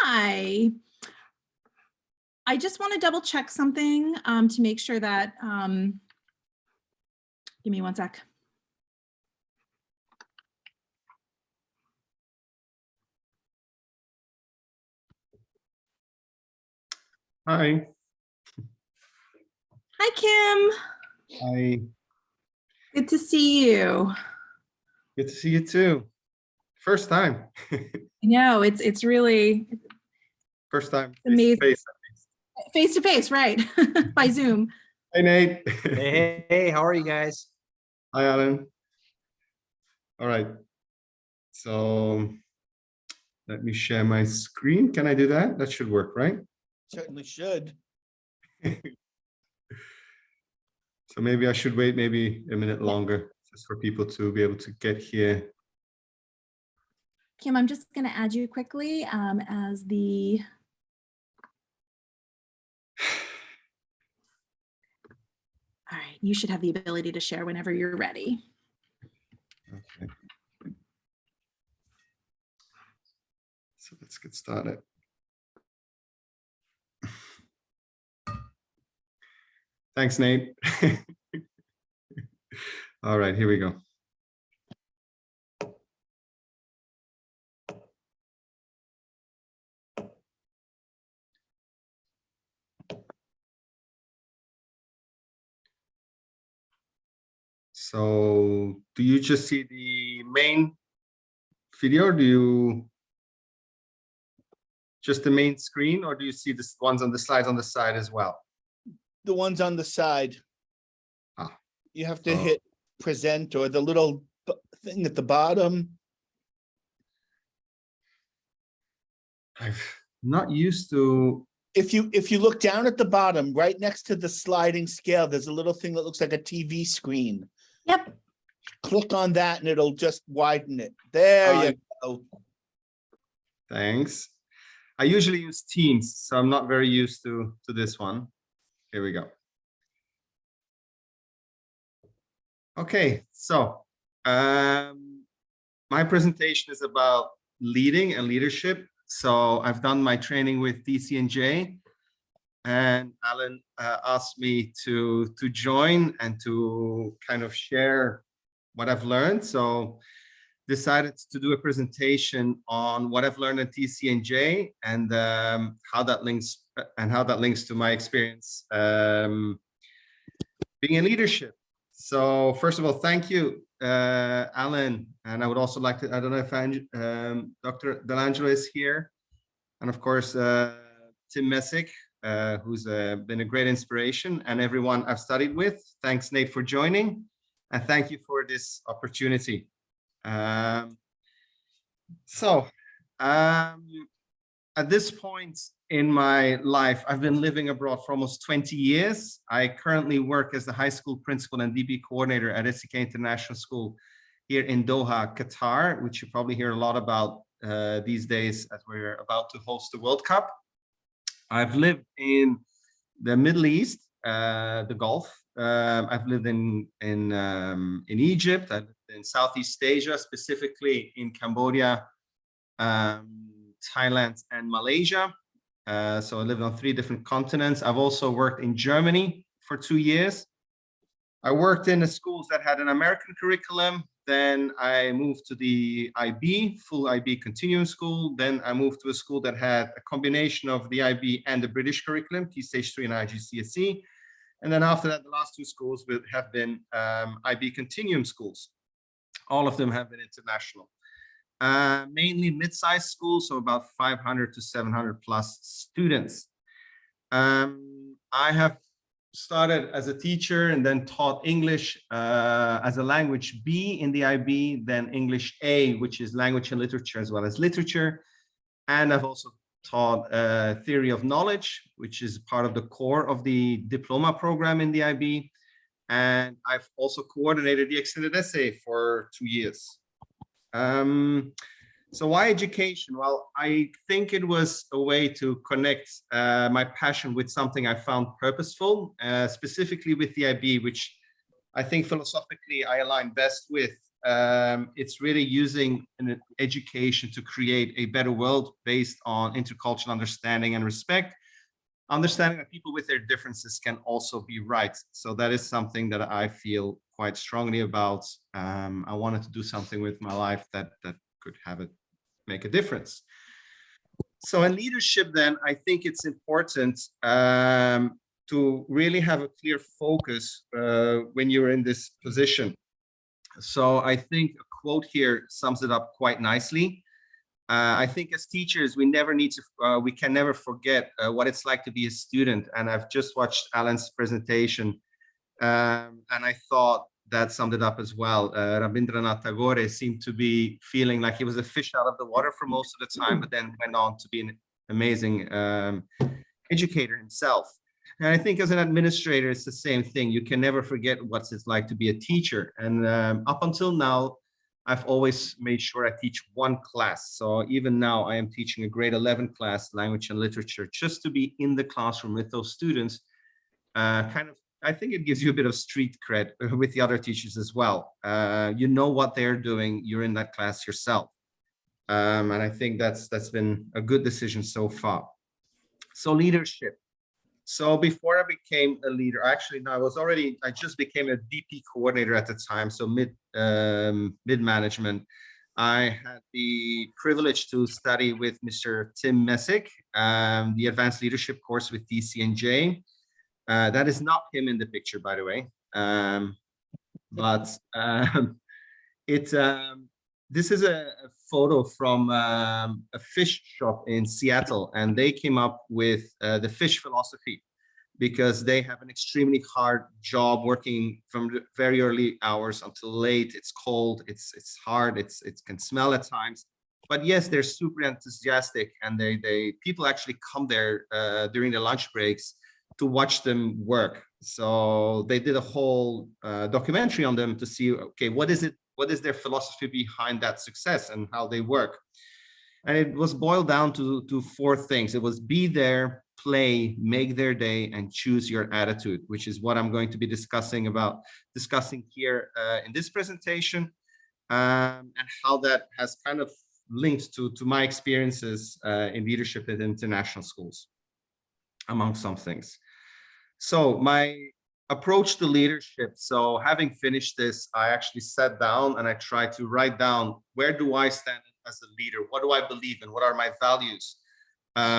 Hi. I just want to double check something to make sure that, give me one sec. Hi. Hi, Kim. Hi. Good to see you. Good to see you too. First time. No, it's really First time. amazing. Face To face, right? By Zoom. Hey, Nate. Hey, how are you guys? Hi, Alan. All right. So let me share my screen. Can I do that? That should work, right? Certainly should. So maybe I should wait maybe a minute longer just for people to be able to get here. Kim, I'm just going to add you quickly as the. All right, you should have the ability to share whenever you're ready. Okay. So let's get started. Thanks, Nate. All right, here we go. So do you just see the main video, or do you just the main screen, or do you see the ones on the slides on the side as well? The ones on the side. You have to Oh. hit present or the little thing at the bottom. I'm not used to. If you look down at the bottom, right next to the sliding scale, there's a little thing that looks like a TV screen. Yep. Click on that and it'll just widen it. There you go. Thanks. I usually use Teams, so I'm not very used to this one. Here we go. Okay, so my presentation is about leading and leadership. So I've done my training with TCNJ, and Alan asked me to join and to kind of share what I've learned. So decided to do a presentation on what I've learned at TCNJ and how that links to my experience being in leadership. So first of all, thank you, Alan. And I would also like to, I don't know if Dr. Delangelo is here. And of course, Tim Messick, who's been a great inspiration, and everyone I've studied with. Thanks, Nate, for joining. And thank you for this opportunity. At this point in my life, I've been living abroad for almost 20 years. I currently work as the high school principal and DB coordinator at SCK International School here in Doha, Qatar, which you probably hear a lot about these days as we're about to host the World Cup. I've lived in the Middle East, the Gulf. I've lived in Egypt. I've lived in Southeast Asia, specifically in Cambodia, Thailand, and Malaysia. So I lived on 3 different continents. I've also worked in Germany for 2 years. I worked in the schools that had an American curriculum. Then I moved to the IB, full IB continuum school. Then I moved to a school that had a combination of the IB and the British curriculum, Key Stage 3 and IGCSE. And then after that, the last 2 schools have been IB continuum schools. All of them have been international. Mainly mid-sized schools, so about 500 to 700 plus students. I have started as a teacher and then taught English as a language B in the IB, then English A, which is language and literature as well as literature. And I've also taught theory of knowledge, which is part of the core of the diploma program in the IB. And I've also coordinated the extended essay for 2 years. So why education? Well, I think it was a way to connect my passion with something I found purposeful, specifically with the IB, which I think philosophically I align best with it's really using an education to create a better world based on intercultural understanding and respect, understanding that people with their differences can also be right. So that is something that I feel quite strongly about. I wanted to do something with my life that could make a difference. So in leadership, then, I think it's important to really have a clear focus when you're in this position. So I think a quote here sums it up quite nicely. I think as teachers, we can never forget what it's like to be a student. And I've just watched Alan's presentation, and I thought that summed it up as well. Rabindranath Tagore seemed to be feeling like he was a fish out of the water for most of the time, but then went on to be an amazing educator himself. And I think as an administrator, it's the same thing. You can never forget what it's like to be a teacher. And up until now, I've always made sure I teach one class. So even now I am teaching a grade 11 class, language and literature, just to be in the classroom with those students. I think it gives you a bit of street cred with the other teachers as well. You know what they're doing. You're in that class yourself. And I think that's been a good decision so far. So leadership. So before I became a leader, actually, no, I just became a DP coordinator at the time. So mid management. I had the privilege to study with Mr. Tim Messick, the advanced leadership course with TCNJ. That is not him in the picture, by the way. This is a photo from a fish shop in Seattle, and they came up with the fish philosophy because they have an extremely hard job working from the very early hours until late. It's cold, it's hard, it can smell at times. But yes, they're super enthusiastic, and people actually come there during the lunch breaks to watch them work. So they did a whole documentary on them to see, okay, what is their philosophy behind that success and how they work. And it was boiled down to four things. It was be there, play, make their day, and choose your attitude, which is what I'm going to be discussing here in this presentation, and how that has kind of linked to my experiences in leadership at international schools, among some things. So my approach to leadership. So having finished this, I actually sat down and I tried to write down, where do I stand as a leader? What do I believe in? What are my values?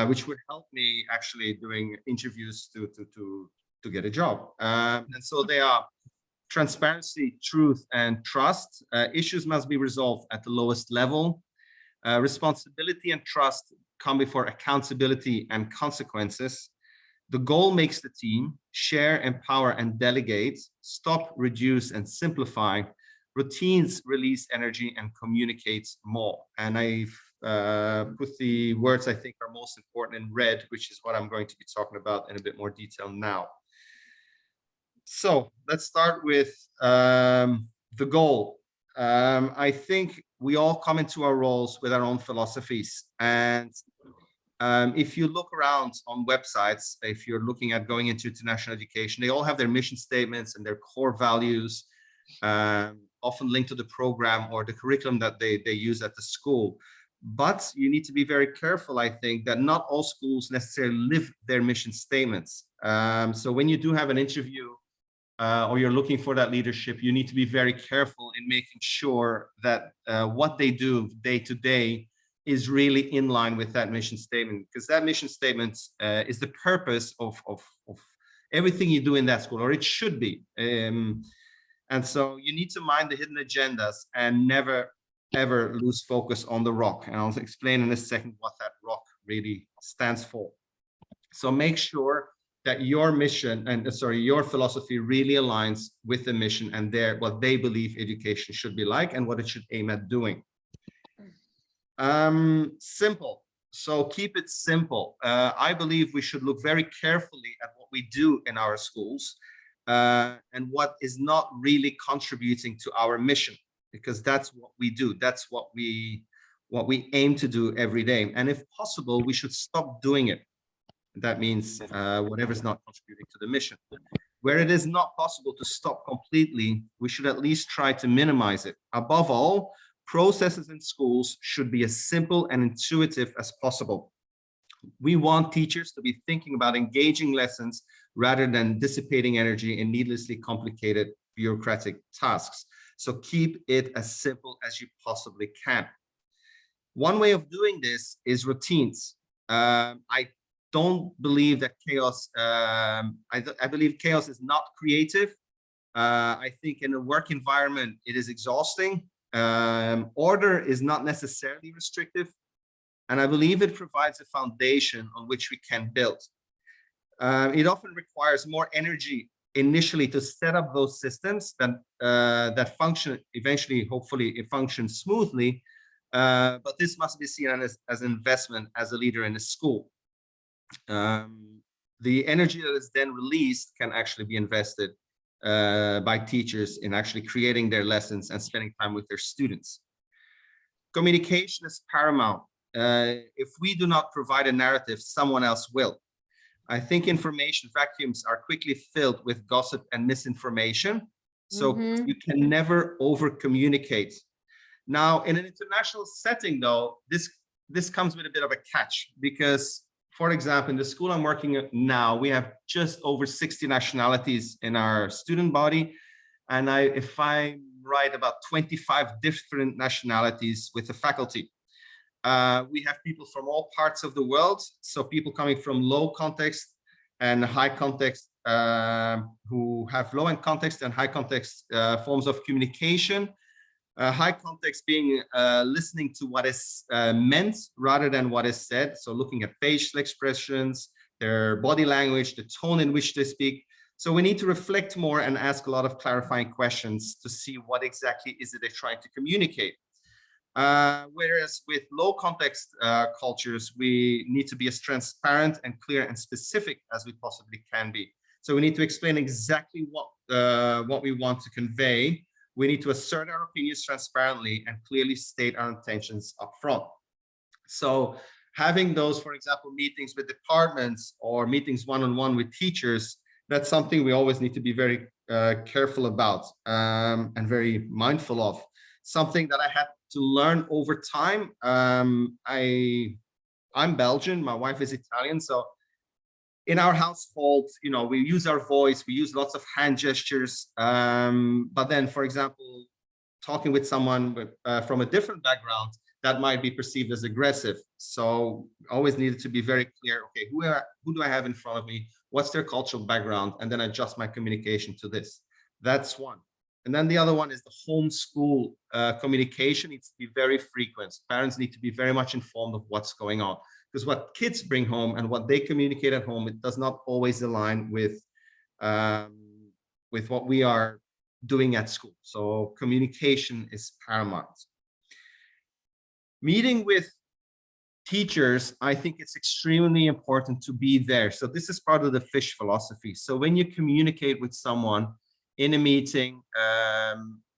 Which would help me actually doing interviews to get a job. And so they are transparency, truth, and trust. Issues must be resolved at the lowest level. Responsibility and trust come before accountability and consequences. The goal makes the team. Share, empower, and delegate. Stop, reduce, and simplify. Routines release energy and communicate more. And I've put the words I think are most important in red, which is what I'm going to be talking about in a bit more detail now. So let's start with the goal. I think we all come into our roles with our own philosophies. And if you look around on websites, if you're looking at going into international education, they all have their mission statements and their core values, often linked to the program or the curriculum that they use at the school. But you need to be very careful, I think, that not all schools necessarily live their mission statements. So when you do have an interview or you're looking for that leadership, you need to be very careful in making sure that what they do day to day is really in line with that mission statement, because that mission statement is the purpose of everything you do in that school, or it should be. And so you need to mind the hidden agendas and never, ever lose focus on the rock. And I'll explain in a second what that rock really stands for. So make sure that your mission your philosophy really aligns with the mission and what they believe education should be like and what it should aim at doing. Simple. So keep it simple. I believe we should look very carefully at what we do in our schools and what is not really contributing to our mission, because that's what we do. That's what we aim to do every day. And if possible, we should stop doing it. That means whatever's not contributing to the mission. Where it is not possible to stop completely, we should at least try to minimize it. Above all, processes in schools should be as simple and intuitive as possible. We want teachers to be thinking about engaging lessons rather than dissipating energy in needlessly complicated bureaucratic tasks. So keep it as simple as you possibly can. One way of doing this is routines. I don't believe that chaos, I believe chaos is not creative. I think in a work environment, it is exhausting. Order is not necessarily restrictive. And I believe it provides a foundation on which we can build. It often requires more energy initially to set up those systems that function eventually, hopefully it functions smoothly. But this must be seen as an investment as a leader in a school. The energy that is then released can actually be invested by teachers in actually creating their lessons and spending time with their students. Communication is paramount. If we do not provide a narrative, someone else will. I think information vacuums are quickly filled with gossip and misinformation. So you can never over communicate. Now, in an international setting, though, this comes with a bit of a catch because, for example, in the school I'm working at now, we have just over 60 nationalities in our student body. And if I'm right, about 25 different nationalities with the faculty. We have people from all parts of the world. So people coming from low context and high context, who have low end context and high context forms of communication. High context being listening to what is meant rather than what is said. So looking at facial expressions, their body language, the tone in which they speak. So we need to reflect more and ask a lot of clarifying questions to see what exactly is it they're trying to communicate. Whereas with low context cultures, we need to be as transparent and clear and specific as we possibly can be. So we need to explain exactly what we want to convey. We need to assert our opinions transparently and clearly state our intentions up front. So having those, for example, meetings with departments or meetings one-on-one with teachers, that's something we always need to be very careful about and very mindful of. Something that I had to learn over time. I'm Belgian, my wife is Italian. So in our household, you know, we use our voice, we use lots of hand gestures. But then, for example, talking with someone from a different background, that might be perceived as aggressive. So always needed to be very clear, okay, who do I have in front of me? What's their cultural background? And then adjust my communication to this. That's one. And then the other one is the homeschool communication needs to be very frequent. Parents need to be very much informed of what's going on, because what kids bring home and what they communicate at home, it does not always align with what we are doing at school. So communication is paramount. Meeting with teachers, I think it's extremely important to be there. So this is part of the fish philosophy. So when you communicate with someone in a meeting,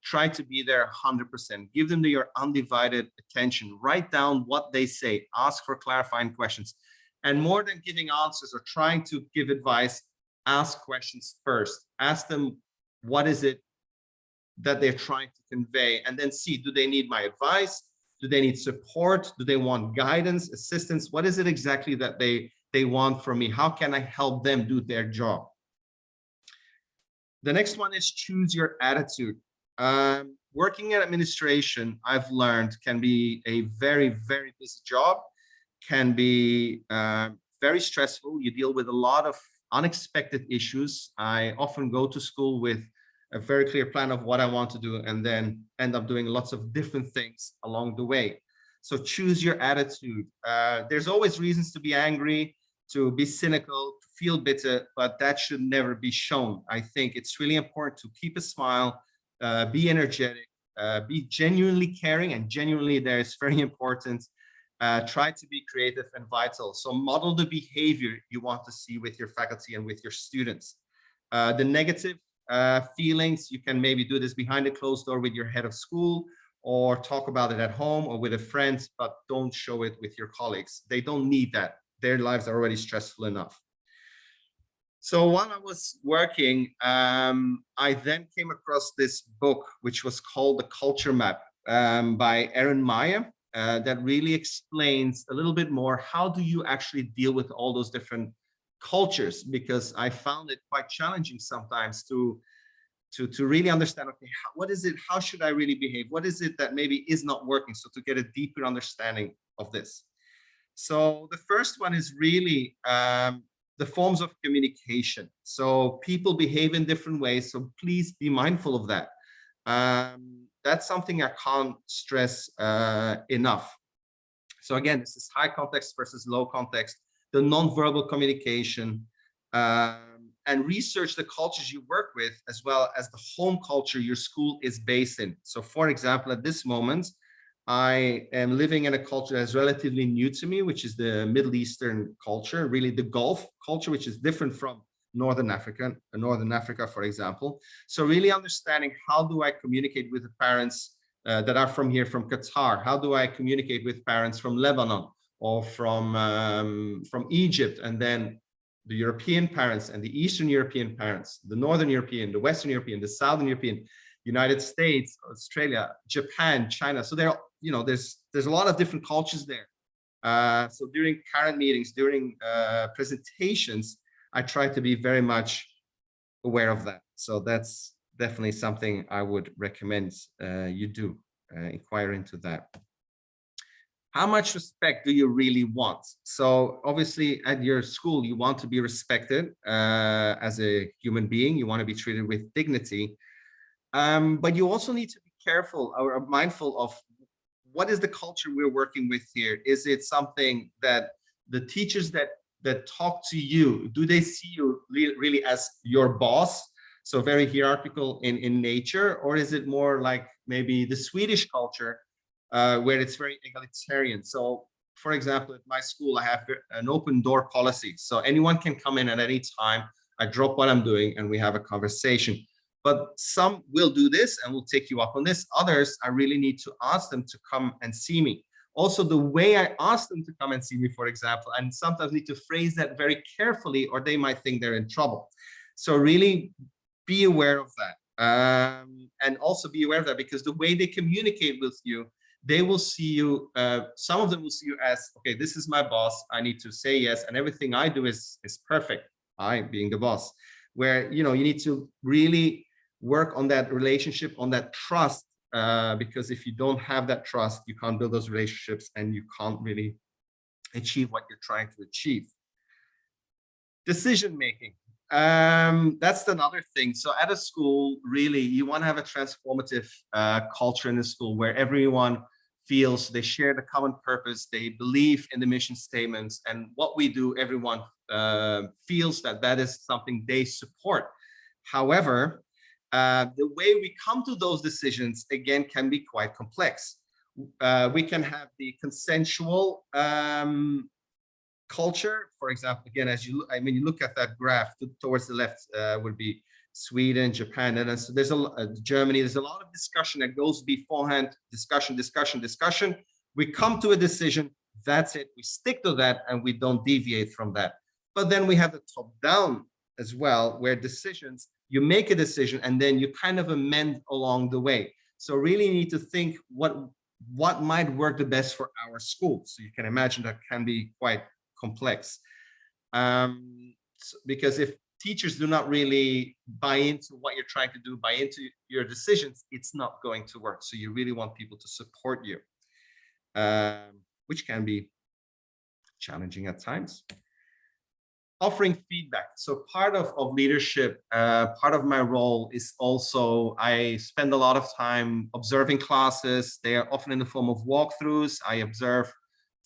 try to be there 100%. Give them your undivided attention. Write down what they say. Ask for clarifying questions. And more than giving answers or trying to give advice, ask questions first. Ask them, what is it that they're trying to convey? And then see, do they need my advice? Do they need support? Do they want guidance, assistance? What is it exactly that they want from me? How can I help them do their job? The next one is choose your attitude. Working in administration, I've learned, can be a very, very busy job, can be very stressful. You deal with a lot of unexpected issues. I often go to school with a very clear plan of what I want to do and then end up doing lots of different things along the way. So choose your attitude. There's always reasons to be angry, to be cynical, to feel bitter, but that should never be shown. I think it's really important to keep a smile, be energetic, be genuinely caring, and genuinely there is very important. Try to be creative and vital. So model the behavior you want to see with your faculty and with your students. The negative feelings, you can maybe do this behind a closed door with your head of school, or talk about it at home or with a friend, but don't show it with your colleagues. They don't need that. Their lives are already stressful enough. So while I was working, I then came across this book, which was called The Culture Map by Erin Meyer, that really explains a little bit more, how do you actually deal with all those different cultures? Because I found it quite challenging sometimes to really understand, okay, what is it? How should I really behave? What is it that maybe is not working? So to get a deeper understanding of this. So the first one is really the forms of communication. So people behave in different ways. So please be mindful of that. That's something I can't stress enough. So again, this is high context versus low context, the nonverbal communication, and research the cultures you work with, as well as the home culture your school is based in. So for example, at this moment, I am living in a culture that's relatively new to me, which is the Middle Eastern culture, really the Gulf culture, which is different from Northern Africa, for example. So really understanding, how do I communicate with the parents that are from here, from Qatar? How do I communicate with parents from Lebanon or from Egypt, and then the European parents and the Eastern European parents, the Northern European, the Western European, the Southern European, United States, Australia, Japan, China. So there, there's a lot of different cultures there. So during parent meetings, during presentations, I try to be very much aware of that. So that's definitely something I would recommend you do, inquire into that. How much respect do you really want? So obviously at your school, you want to be respected as a human being. You want to be treated with dignity. But you also need to be careful or mindful of, what is the culture we're working with here? Is it something that the teachers that talk to you, do they see you really as your boss? So very hierarchical in nature, or is it more like maybe the Swedish culture where it's very egalitarian? So for example, at my school, I have an open door policy. So anyone can come in at any time. I drop what I'm doing and we have a conversation. But some will do this and will take you up on this. Others, I really need to ask them to come and see me. Also, the way I ask them to come and see me, for example, and sometimes need to phrase that very carefully, or they might think they're in trouble. So really be aware of that. And also be aware of that, because the way they communicate with you, they will see you, some of them will see you as, okay, this is my boss, I need to say yes, and everything I do is perfect, I being the boss. Where, you need to really work on that relationship, on that trust, because if you don't have that trust, you can't build those relationships and you can't really achieve what you're trying to achieve. Decision making. That's another thing. So at a school, really, you want to have a transformative culture in the school where everyone feels they share the common purpose, they believe in the mission statements, and what we do, everyone feels that is something they support. However, the way we come to those decisions, again, can be quite complex. We can have the consensual culture, for example. Again, as you look at that graph, towards the left would be Sweden, Japan, and so there's Germany. There's a lot of discussion that goes beforehand. Discussion. We come to a decision. That's it. We stick to that, and we don't deviate from that. But then we have the top down as well, where decisions, you make a decision and then you kind of amend along the way. So really need to think what might work the best for our school. So you can imagine that can be quite complex. Because if teachers do not really buy into what you're trying to do, buy into your decisions, it's not going to work. So you really want people to support you, which can be challenging at times. Offering feedback. So part of leadership, part of my role is also, I spend a lot of time observing classes. They are often in the form of walkthroughs. I observe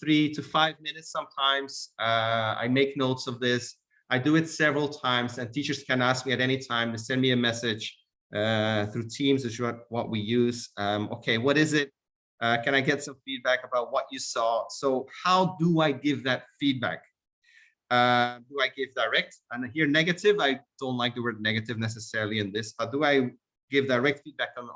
3 to 5 minutes sometimes. I make notes of this. I do it several times, and teachers can ask me at any time to send me a message through Teams, which is what we use. Okay, what is it? Can I get some feedback about what you saw? So how do I give that feedback? Do I give direct? And here negative, I don't like the word negative necessarily in this, but do I give direct feedback on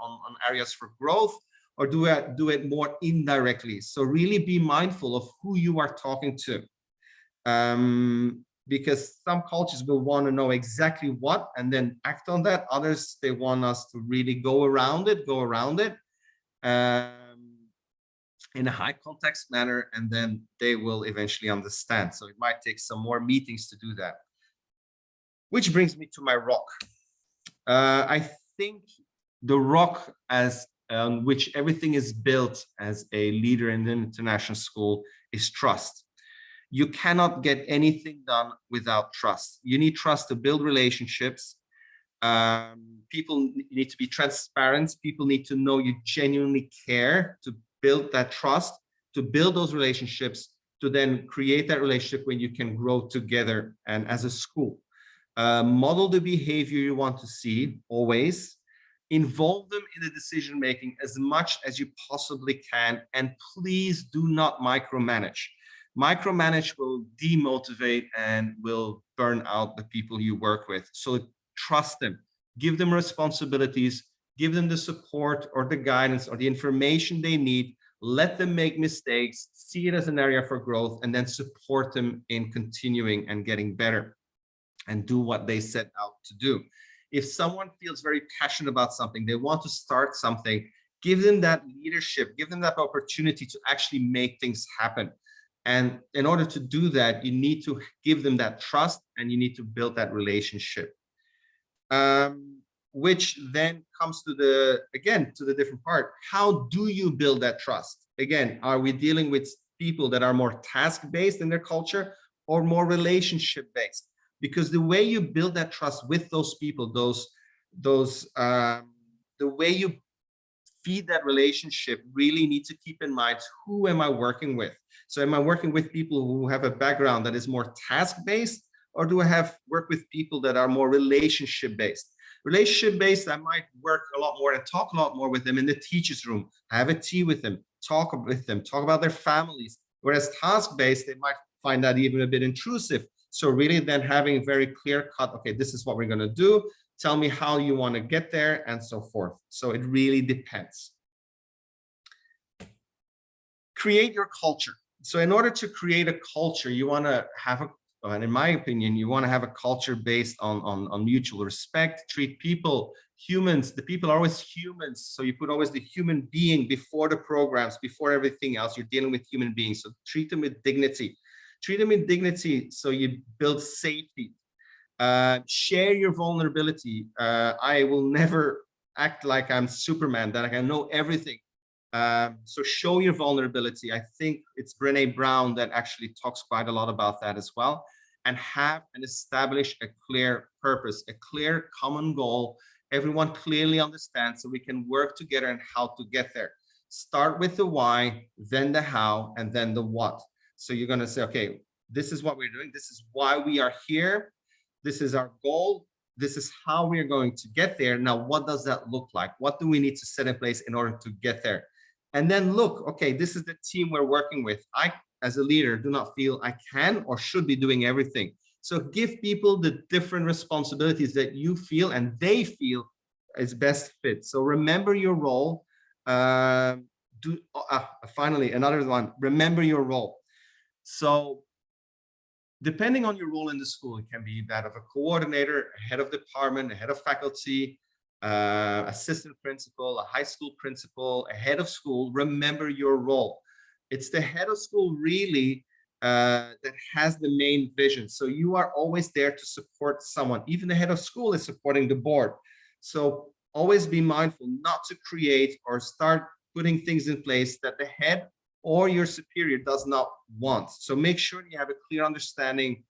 areas for growth, or do I do it more indirectly? So really be mindful of who you are talking to. because some cultures will want to know exactly what and then act on that. Others, they want us to really go around it, in a high context manner, and then they will eventually understand. So it might take some more meetings to do that. Which brings me to my rock. I think the rock on which everything is built as a leader in an international school is trust. You cannot get anything done without trust. You need trust to build relationships. People need to be transparent. People need to know you genuinely care to build that trust, to build those relationships, to then create that relationship when you can grow together and as a school. Model the behavior you want to see always. Involve them in the decision making as much as you possibly can, and please do not micromanage. Micromanage will demotivate and will burn out the people you work with. So trust them, give them responsibilities, give them the support or the guidance or the information they need, let them make mistakes, see it as an area for growth, and then support them in continuing and getting better and do what they set out to do. If someone feels very passionate about something, they want to start something, give them that leadership, give them that opportunity to actually make things happen. And in order to do that, you need to give them that trust and you need to build that relationship. Which then comes to the different part. How do you build that trust? Again, are we dealing with people that are more task-based in their culture or more relationship-based? Because the way you build that trust with those people, the way you feed that relationship, really need to keep in mind, who am I working with? So am I working with people who have a background that is more task-based, or do I work with people that are more relationship-based? Relationship-based, I might work a lot more and talk a lot more with them in the teacher's room, have a tea with them, talk about their families. Whereas task-based, they might find that even a bit intrusive. So really then having very clear cut, okay, this is what we're going to do. Tell me how you want to get there and so forth. So it really depends. Create your culture. So in order to create a culture, you want to have and in my opinion, you want to have a culture based on mutual respect. Treat people, humans, the people are always humans. So you put always the human being before the programs, before everything else. You're dealing with human beings. So treat them with dignity. Treat them with dignity so you build safety. Share your vulnerability. I will never act like I'm Superman, that I can know everything. So show your vulnerability. I think it's Brené Brown that actually talks quite a lot about that as well. And have and establish a clear purpose, a clear common goal. Everyone clearly understands so we can work together and how to get there. Start with the why, then the how, and then the what. So you're going to say, okay, this is what we're doing. This is why we are here. This is our goal. This is how we are going to get there. Now, what does that look like? What do we need to set in place in order to get there? And then look, okay, this is the team we're working with. I, as a leader, do not feel I can or should be doing everything. So give people the different responsibilities that you feel and they feel is best fit. So remember your role. Finally, another one, remember your role. So depending on your role in the school, it can be that of a coordinator, a head of department, a head of faculty, assistant principal, a high school principal, a head of school. Remember your role. It's the head of school really that has the main vision. So you are always there to support someone. Even the head of school is supporting the board. So always be mindful not to create or start putting things in place that the head or your superior does not want. So make sure you have a clear understanding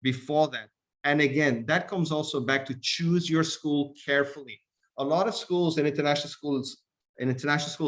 before that. And again, that comes also back to choose your school carefully. A lot of schools and international schools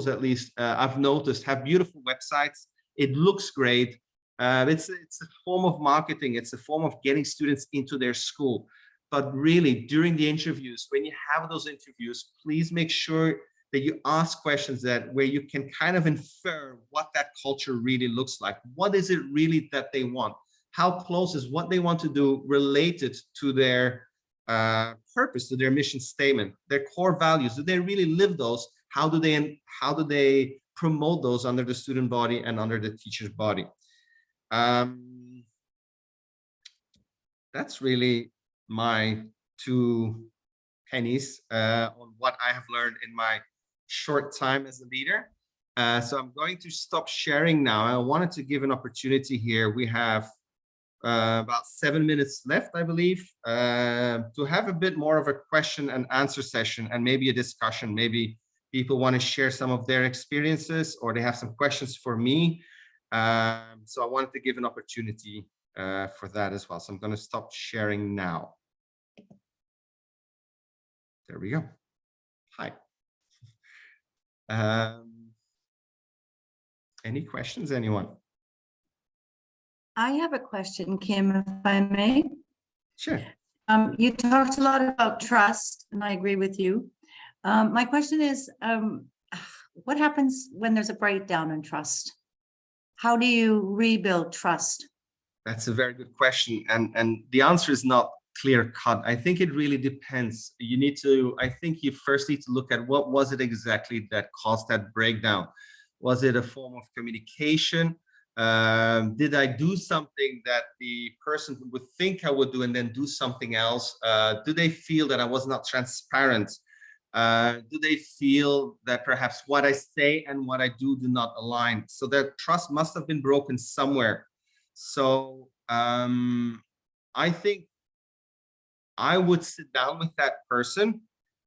at least, I've noticed, have beautiful websites. It looks great. It's a form of marketing. It's a form of getting students into their school. But really, during the interviews, when you have those interviews, please make sure that you ask questions where you can kind of infer what that culture really looks like. What is it really that they want? How close is what they want to do related to their purpose, to their mission statement, their core values? Do they really live those? How do they promote those under the student body and under the teacher's body? that's really my 2 pennies on what I have learned in my short time as a leader. So I'm going to stop sharing now. I wanted to give an opportunity here. We have about 7 minutes left, I believe, to have a bit more of a question and answer session and maybe a discussion. Maybe people want to share some of their experiences or they have some questions for me. So I wanted to give an opportunity for that as well. So I'm going to stop sharing now. There we go. Hi. Any questions, anyone? I have a question, Kim, if I may. Sure. You talked a lot about trust, and I agree with you. My question is, what happens when there's a breakdown in trust? How do you rebuild trust? That's a very good question. And the answer is not clear cut. I think it really depends. You need to, I think you first need to look at what was it exactly that caused that breakdown. Was it a form of communication? Did I do something that the person would think I would do and then do something else? Do they feel that I was not transparent? Do they feel that perhaps what I say and what I do not align? So that trust must have been broken somewhere. So I think I would sit down with that person,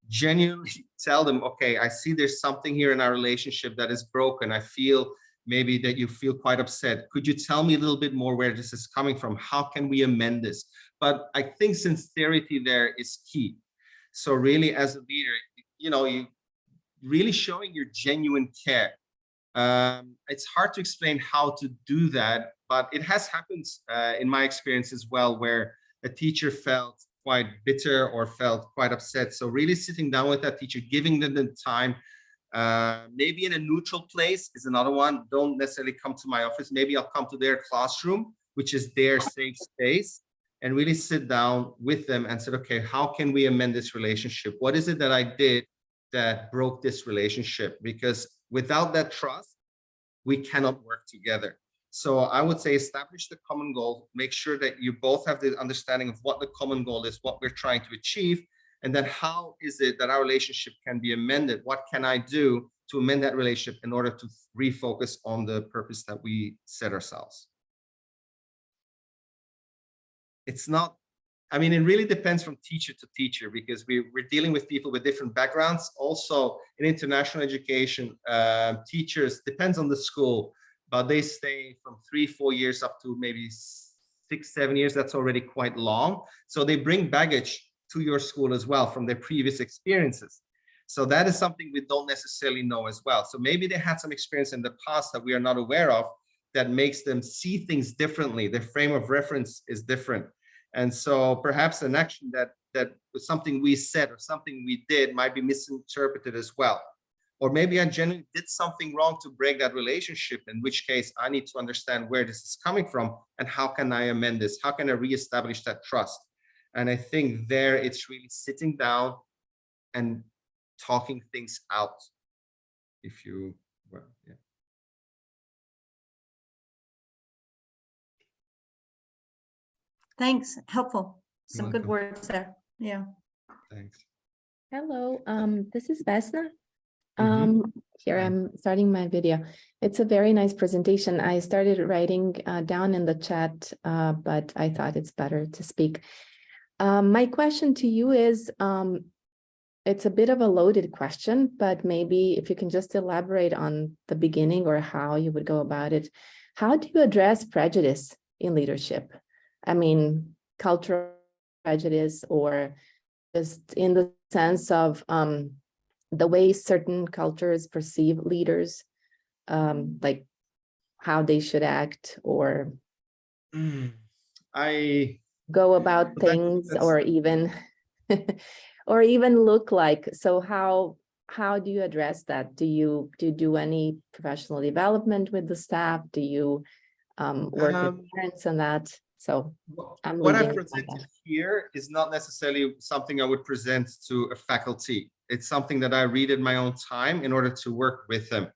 genuinely tell them, okay, I see there's something here in our relationship that is broken. I feel maybe that you feel quite upset. Could you tell me a little bit more where this is coming from? How can we amend this? But I think sincerity there is key. So really, as a leader, you really showing your genuine care. It's hard to explain how to do that, but it has happened in my experience as well, where a teacher felt quite bitter or felt quite upset. So really sitting down with that teacher, giving them the time, maybe in a neutral place is another one. Don't necessarily come to my office. Maybe I'll come to their classroom, which is their safe space, and really sit down with them and say, okay, how can we amend this relationship? What is it that I did that broke this relationship? Because without that trust, we cannot work together. So I would say establish the common goal, make sure that you both have the understanding of what the common goal is, what we're trying to achieve, and then how is it that our relationship can be amended? What can I do to amend that relationship in order to refocus on the purpose that we set ourselves? It's not, I mean, it really depends from teacher to teacher, because we're dealing with people with different backgrounds. Also in international education, teachers, depends on the school, but they stay from 3-4 years up to maybe 6-7 years. That's already quite long. So they bring baggage to your school as well from their previous experiences. So that is something we don't necessarily know as well. So maybe they had some experience in the past that we are not aware of that makes them see things differently. Their frame of reference is different. And so perhaps an action that was something we said or something we did might be misinterpreted as well. Or maybe I genuinely did something wrong to break that relationship, in which case I need to understand where this is coming from and how can I amend this? How can I reestablish that trust? And I think there it's really sitting down and talking things out. If you, well, yeah. Thanks, helpful. Some You're good welcome. words there. Yeah. Thanks. Hello, this is Vesna. Mhm. Here Hi. I'm starting my video. It's a very nice presentation. I started writing down in the chat, but I thought it's better to speak. My question to you is, it's a bit of a loaded question, but maybe if you can just elaborate on the beginning or how you would go about it. How do you address prejudice in leadership? I mean, cultural prejudice, or just in the sense of the way certain cultures perceive leaders, like how they should act or I go about things, or even or even look like. So how do you address that? Do you do any professional development with the staff? Do you work with parents on that? So I'm what I've leaving it like presented that. here is not necessarily something I would present to a faculty. It's something that I read in my own time in order to work with them.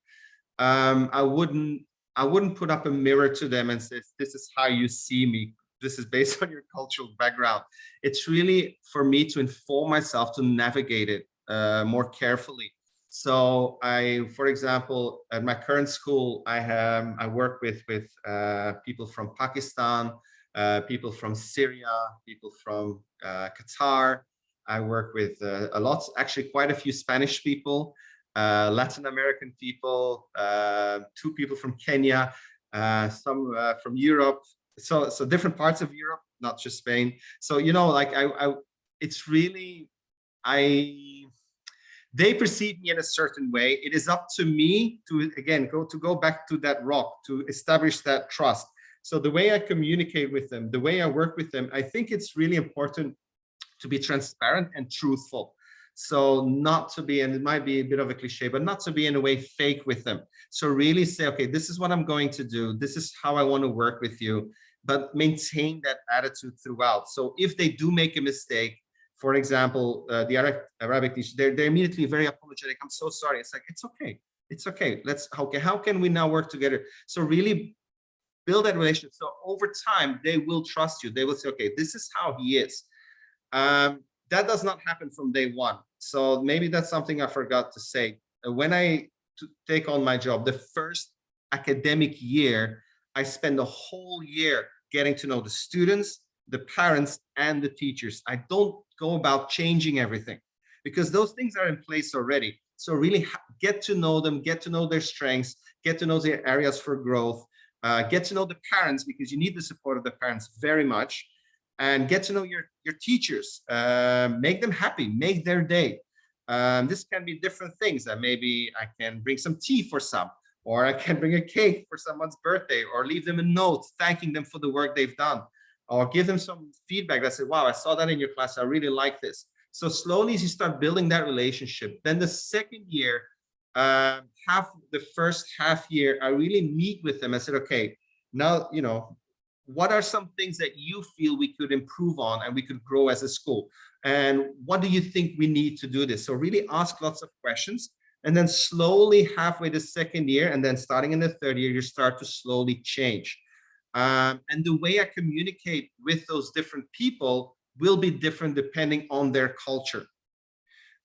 I wouldn't put up a mirror to them and say, this is how you see me. this is based on your cultural background. It's really for me to inform myself to navigate it more carefully. So for example, at my current school, I work with people from Pakistan, people from Syria, people from Qatar. I work with actually quite a few Spanish people, Latin American people, 2 people from Kenya, some from Europe. So different parts of Europe, not just Spain. So, you know, like it's really, they perceive me in a certain way. It is up to me to, again, go back to that rock, to establish that trust. So the way I communicate with them, the way I work with them, I think it's really important to be transparent and truthful. So not to be, and it might be a bit of a cliche, but not to be in a way fake with them. So really say, okay, this is what I'm going to do. This is how I want to work with you, but maintain that attitude throughout. So if they do make a mistake, for example, the Arabic teacher, they're immediately very apologetic. I'm so sorry. It's like, it's okay. It's okay. Okay, how can we now work together? So really build that relationship. So over time, they will trust you. They will say, okay, this is how he is. That does not happen from day one. So maybe that's something I forgot to say. When I take on my job, the first academic year, I spend the whole year getting to know the students, the parents, and the teachers. I don't go about changing everything because those things are in place already. So really get to know them, get to know their strengths, get to know their areas for growth, get to know the parents because you need the support of the parents very much. And get to know your teachers, make them happy, make their day. This can be different things. Maybe I can bring some tea for some, or I can bring a cake for someone's birthday, or leave them a note thanking them for the work they've done, or give them some feedback that said, wow, I saw that in your class, I really like this. So slowly as you start building that relationship, then the second year, the first half year, I really meet with them. I said, okay, now, you know, what are some things that you feel we could improve on and we could grow as a school? And what do you think we need to do this? So really ask lots of questions. And then slowly halfway the second year, and then starting in the third year, you start to slowly change. And the way I communicate with those different people will be different depending on their culture.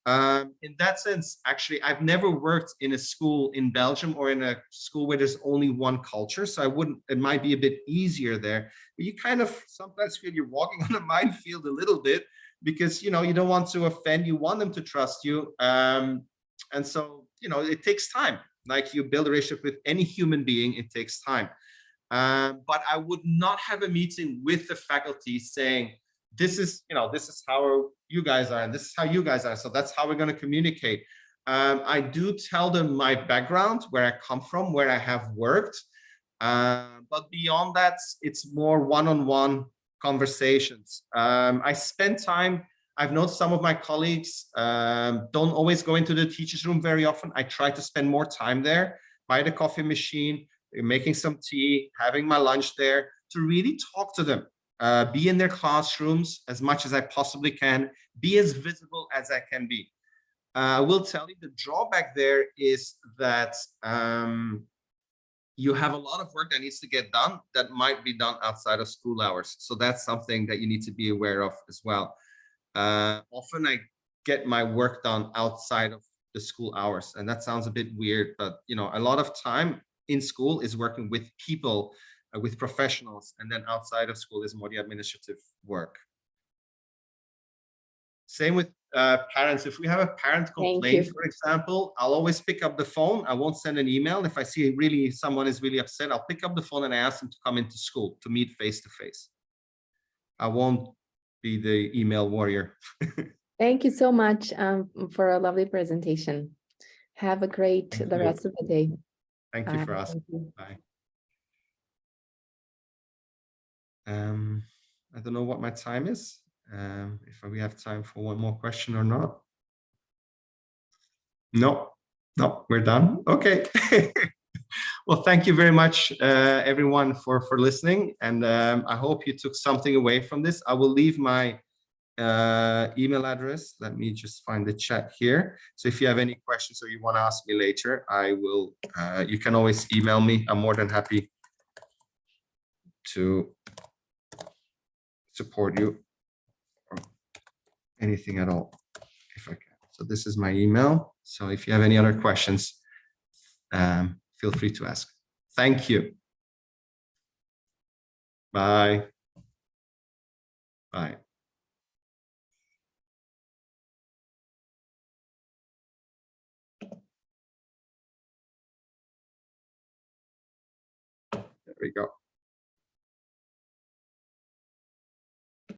In that sense, actually, I've never worked in a school in Belgium or in a school where there's only one culture. So it might be a bit easier there. But you kind of sometimes feel you're walking on a minefield a little bit because, you know, you don't want to offend, you want them to trust you. And so, you know, it takes time. Like you build a relationship with any human being, it takes time. But I would not have a meeting with the faculty saying, this is how you guys are, and this is how you guys are. So that's how we're going to communicate. I do tell them my background, where I come from, where I have worked. But beyond that, it's more one-on-one conversations. I spend time. I've noticed some of my colleagues don't always go into the teacher's room very often. I try to spend more time there by the coffee machine, making some tea, having my lunch there to really talk to them. Be in their classrooms as much as I possibly can, be as visible as I can be. I will tell you the drawback there is that you have a lot of work that needs to get done that might be done outside of school hours. So that's something that you need to be aware of as well. Often I get my work done outside of the school hours, and that sounds a bit weird, but you know, a lot of time in school is working with people, with professionals, and then outside of school is more the administrative work. Same with parents. If we have a parent complaint, for example, I'll always pick up the phone. I won't send an email. If I see someone is really upset, I'll pick up the phone and I ask them to come into school to meet face to face. I won't be the email warrior. Thank you so much for a lovely presentation. Have a great the rest of the day. Thank you for asking. Bye. I don't know what my time is. If we have time for one more question or not. No, we're done. Okay. Well, thank you very much, everyone, for listening. And I hope you took something away from this. I will leave my email address. Let me just find the chat here. So if you have any questions or you want to ask me later, I will, you can always email me. I'm more than happy to support you or anything at all if I can. So this is my email. So if you have any other questions, feel free to ask. Thank you. Bye. Bye. There we go.